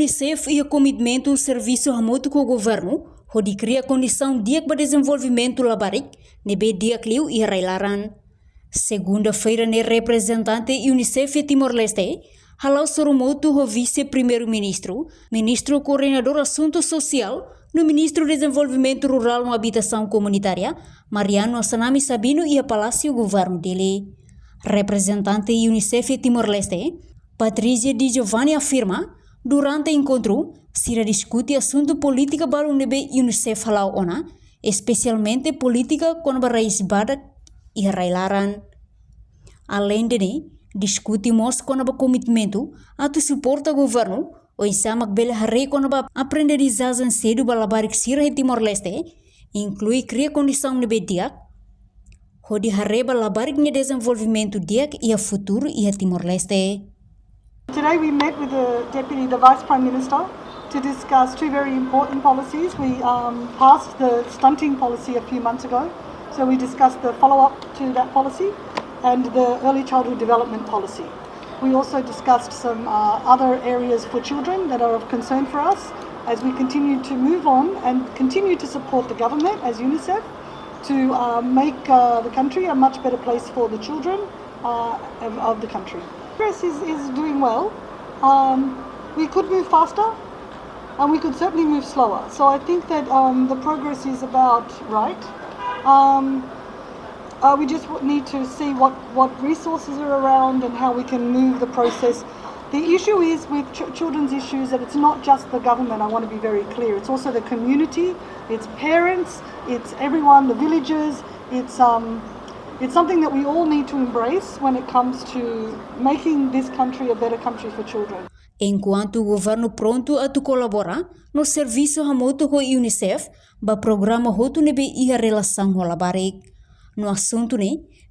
UNICEF e o Comitimento do Serviço Remoto com o Governo, onde cria condição de desenvolvimento labarik, nebe dia cliu e railaran. Segunda-feira, ne representante UNICEF e Timor-Leste, halau soromoto o vice-primeiro-ministro, ministro coordenador assunto social, no ministro do Desenvolvimento Rural e Habitação Comunitária, Mariano Sanami Sabino e a Palácio Governo dele. Representante UNICEF e Timor-Leste, Patrícia Di Giovanni afirma, durante o encontro, se discute assunto política para o UNICEF halau ona, especialmente política com raiz badak e railaran. Além de discutimos com o comitimento atau suporta governo, o insamak bela hari com a aprendizagem cedo balabarik sira em Timor-Leste, inclui cria condição de diak, hodi hari balabarik de desenvolvimento diak e a futuro e a Timor-Leste. Today we met with the Vice Prime Minister to discuss two very important policies. We passed the stunting policy a few months ago, so we discussed the follow-up to that policy and the early childhood development policy. We also discussed some other areas for children that are of concern for us as we continue to move on and continue to support the government as UNICEF to make the country a much better place for the children of the country. Progress is doing well. We could move faster and we could certainly move slower. So I think that the progress is about right. We just need to see what resources are around and how we can move the process. The issue is with children's issues that it's not just the government, I want to be very clear. It's also the community, it's parents, it's everyone, the villagers. It's something that we all need to embrace when it comes to making this country a better country for children. Enquanto o governo pronto a colaborar no serviço remoto com a UNICEF, ba programa hotu nebe e a relação com a labarik. No assunto,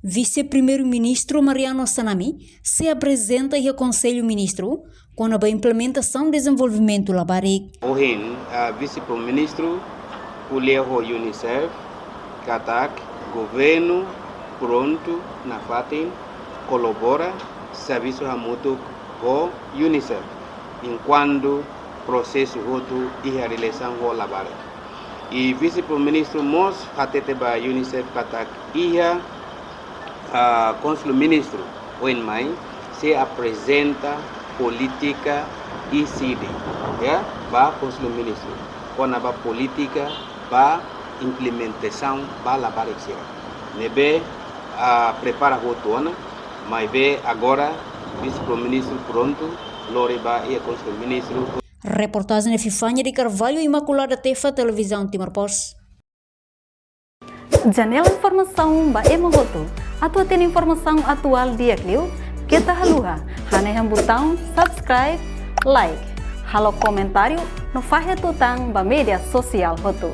vice-primeiro-ministro Mariano Sanami se apresenta e aconselha o ministro com a implementação e desenvolvimento labarik. Hoje, a vice-primeiro-ministro colheu o UNICEF, katak, governo pronto na fatin colabora serviço remoto com UNICEF, enquanto processo outro e a relação com a labarik. E vice-primeiro-ministro mos hatete ba UNICEF katak ia consul-ministro ONMAI se apresenta política ICD, ya, ba consul-ministro com a política ba implementação ba labarik sira. Nebe prepara rotona, mas be agora vice-primeiro-ministro pronto, lore ba e consul-ministro. Reportagem de Fifanya de Carvalho, Imaculada Tefa, Televisão Timor-Post. Janela informação ba Emogoto. Atua tem informação atual dia clio. Kita haluha. Haneham botão subscribe, like. Halo comentário no faixa tutang ba media sosial hoto.